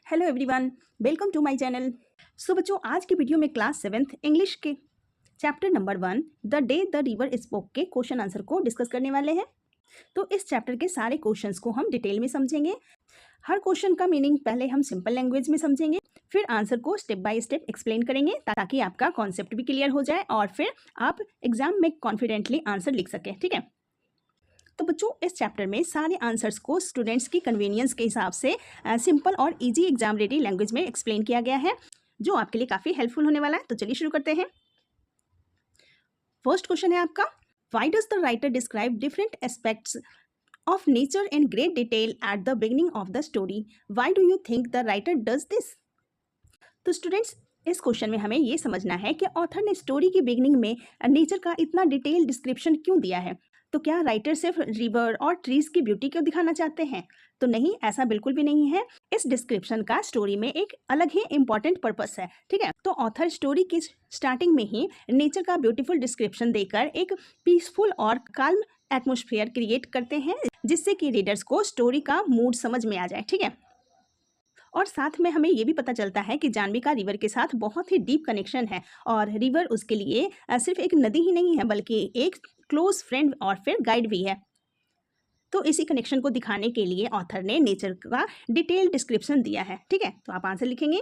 Hello everyone, welcome to my channel. So बच्चों, आज की वीडियो में क्लास 7th इंग्लिश के chapter number 1 the day the river spoke के क्वेश्चन आंसर को डिस्कस करने वाले हैं। तो इस चैप्टर के सारे क्वेश्चंस को हम डिटेल में समझेंगे। हर क्वेश्चन का मीनिंग पहले हम सिंपल लैंग्वेज में समझेंगे, फिर आंसर को स्टेप बाय स्टेप एक्सप्लेन करेंगे ताकि आपका कॉन्सेप्ट भी क्लियर हो जाए और फिर आप एग्जाम में कॉन्फिडेंटली आंसर लिख सकें। ठीक है, तो बच्चों इस चैप्टर में सारे आंसर्स को स्टूडेंट्स की कन्वीनियंस के हिसाब से सिंपल और इजी एग्जाम रेडी लैंग्वेज में एक्सप्लेन किया गया है, जो आपके लिए काफ़ी हेल्पफुल होने वाला है। तो चलिए शुरू करते हैं। फर्स्ट क्वेश्चन है आपका, why does the writer describe different aspects of nature in great detail at the beginning of the story? Why do you think the writer does this? तो स्टूडेंट्स इस क्वेश्चन में हमें ये समझना है कि ऑथर ने स्टोरी की बिगिनिंग में नेचर का इतना डिटेल डिस्क्रिप्शन क्यों दिया है। तो क्या राइटर सिर्फ रिवर और ट्रीज की ब्यूटी को दिखाना चाहते हैं? तो नहीं, ऐसा बिल्कुल भी नहीं है। इस डिस्क्रिप्शन का स्टोरी में एक अलग ही इम्पॉर्टेंट पर्पस है। ठीक है, तो ऑथर स्टोरी की स्टार्टिंग में ही नेचर का ब्यूटीफुल डिस्क्रिप्शन देकर एक पीसफुल और काल्म एटमोस्फेयर क्रिएट करते हैं, जिससे कि रीडर्स को स्टोरी का मूड समझ में आ जाए। ठीक है, और साथ में हमें ये भी पता चलता है कि जानवी का रिवर के साथ बहुत ही डीप कनेक्शन है और रिवर उसके लिए सिर्फ एक नदी ही नहीं है बल्कि एक क्लोज फ्रेंड और फिर गाइड भी है। तो इसी कनेक्शन को दिखाने के लिए ऑथर ने नेचर का डिटेल डिस्क्रिप्शन दिया है। ठीक है, तो आप आंसर लिखेंगे,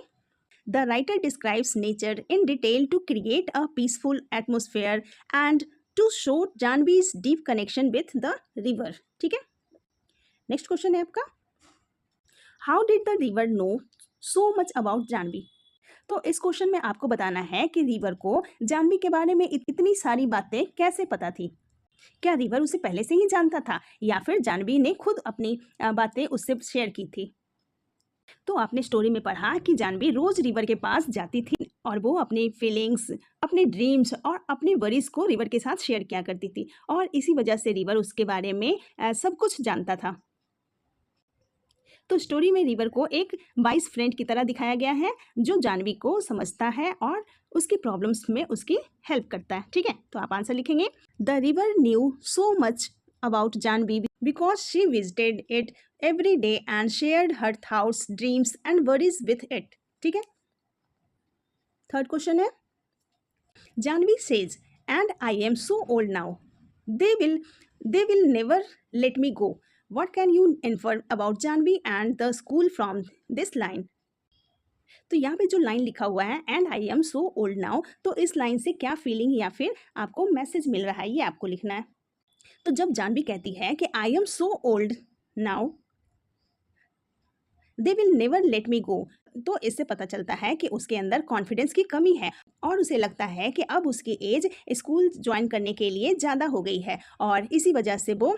the writer describes nature in detail to create a peaceful atmosphere and to show Janvi's deep connection with the river. ठीक है, नेक्स्ट क्वेश्चन है आपका, how did the river know so much about Janvi? तो इस क्वेश्चन में आपको बताना है कि रिवर को जानवी के बारे में इतनी सारी बातें कैसे पता थी। क्या रिवर उसे पहले से ही जानता था या फिर जानवी ने खुद अपनी बातें उससे शेयर की थी? तो आपने स्टोरी में पढ़ा कि जानवी रोज रिवर के पास जाती थी और वो अपनी फीलिंग्स, अपने ड्रीम्स और अपने वरीज को रिवर के साथ शेयर किया करती थी और इसी वजह से रिवर उसके बारे में सब कुछ जानता था। तो स्टोरी में रिवर को एक वाइस फ्रेंड की तरह दिखाया गया है जो जानवी को समझता है और उसकी प्रॉब्लम्स में उसकी हेल्प करता है। ठीक है, तो आप आंसर लिखेंगे, the river knew so much about Janvi because she visited it every day and shared her thoughts, dreams and worries with it. ठीक है, थर्ड क्वेश्चन है, Janvi says and I am so old now, they will never let me go. What can you infer about Janvi and the school from this line? तो यहाँ पे जो line लिखा हुआ है and I am so old now, तो इस line से क्या फीलिंग या फिर आपको मैसेज मिल रहा है ये आपको लिखना है। तो जब जानवी कहती है कि I am so old now they will never let me go, तो इससे पता चलता है कि उसके अंदर कॉन्फिडेंस की कमी है और उसे लगता है कि अब उसकी एज स्कूल ज्वाइन करने के लिए ज़्यादा हो गई है और इसी वजह से वो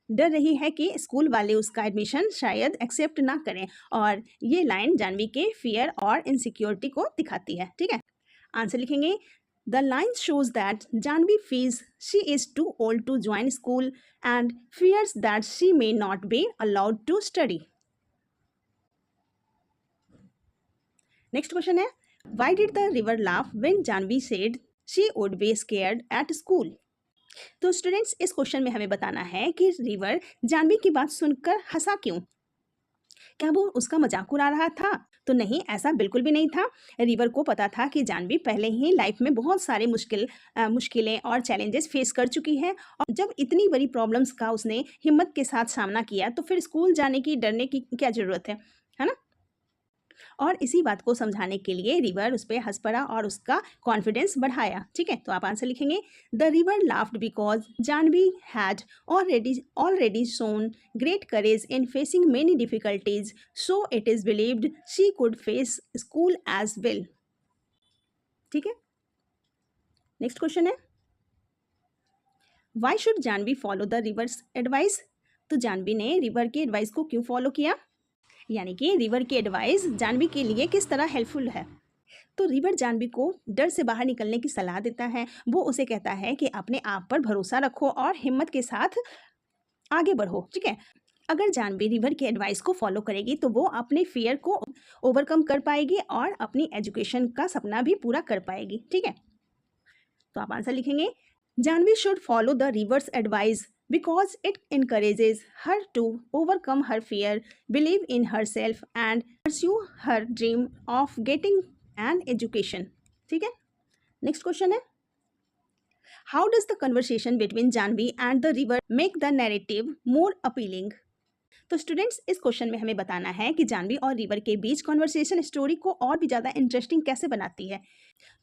डर रही है कि स्कूल वाले उसका एडमिशन शायद एक्सेप्ट ना करें। और ये लाइन जानवी के फियर और इनसिक्योरिटी को दिखाती है। ठीक है, आंसर लिखेंगे, the line shows that Janvi feels she is too old to join school and fears that she may not be allowed to study. Next question है, why did the river laugh when Janvi said she would be scared at school? तो students इस question में हमें बताना है कि river Janvi की बात सुनकर हंसा क्यों? क्या वो उसका मजाक उड़ा रहा था? तो नहीं, ऐसा बिल्कुल भी नहीं था। रिवर को पता था कि जानवी पहले ही लाइफ में बहुत सारे मुश्किलें और चैलेंजेस फेस कर चुकी है और जब इतनी बड़ी प्रॉब्लम्स का उसने हिम्मत के साथ सामना किया तो फिर स्कूल जाने की डरने की क्या ज़रूरत है ना? और इसी बात को समझाने के लिए रिवर उस पर हंस पड़ा और उसका कॉन्फिडेंस बढ़ाया। ठीक है, तो आप आंसर लिखेंगे, the river laughed because Jahnavi had already shown great courage in facing many difficulties, so it is believed she could face school as well. ठीक है, नेक्स्ट क्वेश्चन है, why should Jahnavi follow the river's advice? तो जानवी ने river की advice को क्यों follow किया, यानी कि रिवर की एडवाइस जानवी के लिए किस तरह हेल्पफुल है? तो रिवर जानवी को डर से बाहर निकलने की सलाह देता है। वो उसे कहता है कि अपने आप पर भरोसा रखो और हिम्मत के साथ आगे बढ़ो। ठीक है, अगर जानवी रिवर की एडवाइस को फॉलो करेगी तो वो अपने फियर को ओवरकम कर पाएगी और अपनी एजुकेशन का सपना भी पूरा कर पाएगी। ठीक है, तो आप आंसर लिखेंगे, Jahnavi should follow the river's advice because it encourages her to overcome her fear, believe in herself and pursue her dream of getting an education. ठीक है, नेक्स्ट क्वेश्चन है, how does the conversation between Jahnavi and the river make the narrative more appealing? तो students, इस question में हमें बताना है कि जानवी और रिवर के बीच कॉन्वर्सेशन स्टोरी को और भी ज़्यादा इंटरेस्टिंग कैसे बनाती है।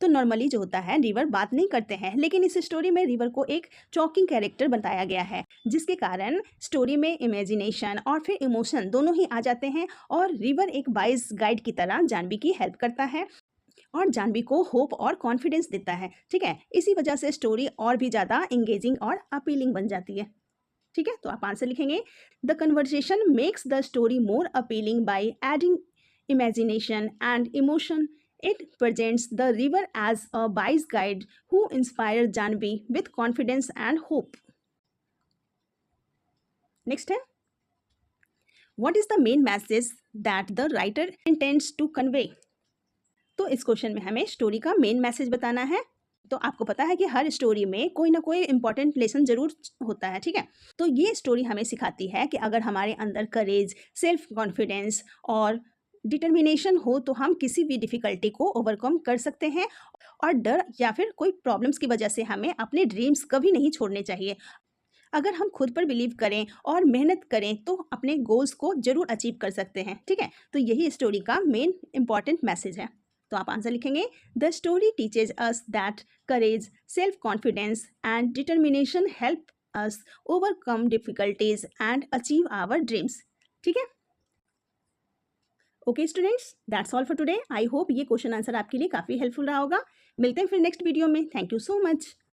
तो नॉर्मली जो होता है, रिवर बात नहीं करते हैं, लेकिन इस स्टोरी में रिवर को एक चॉकिंग कैरेक्टर बताया गया है, जिसके कारण स्टोरी में इमेजिनेशन और फिर इमोशन दोनों ही आ जाते हैं और रिवर एक वाइज गाइड की तरह जानवी की हेल्प करता है और जानवी को होप और कॉन्फिडेंस देता है। ठीक है, इसी वजह से स्टोरी और भी ज़्यादा इंगेजिंग और अपीलिंग बन जाती है। ठीक है, तो आप आंसर लिखेंगे, the conversation makes the story more appealing by adding imagination and emotion. It presents the river as a wise guide who inspires Janvi with confidence and hope. Next है, what is the main message that the writer intends to convey? तो इस question में हमें story का main message बताना है। तो आपको पता है कि हर स्टोरी में कोई ना कोई इंपॉर्टेंट लेसन जरूर होता है। ठीक है, तो ये स्टोरी हमें सिखाती है कि अगर हमारे अंदर करेज, सेल्फ कॉन्फिडेंस और डिटर्मिनेशन हो तो हम किसी भी डिफ़िकल्टी को ओवरकम कर सकते हैं और डर या फिर कोई प्रॉब्लम्स की वजह से हमें अपने ड्रीम्स कभी नहीं छोड़ने चाहिए। अगर हम खुद पर बिलीव करें और मेहनत करें तो अपने गोल्स को जरूर अचीव कर सकते हैं। ठीक है, तो यही स्टोरी का मेन इंपॉर्टेंट मैसेज है। तो आप आंसर लिखेंगे, the story teaches us that courage, self confidence and determination help us overcome difficulties and achieve our dreams. ठीक है, okay students, that's all for today. I hope ये question answer आपके लिए काफ़ी हेल्पफुल रहा होगा। मिलते हैं फिर नेक्स्ट वीडियो में। Thank you so much.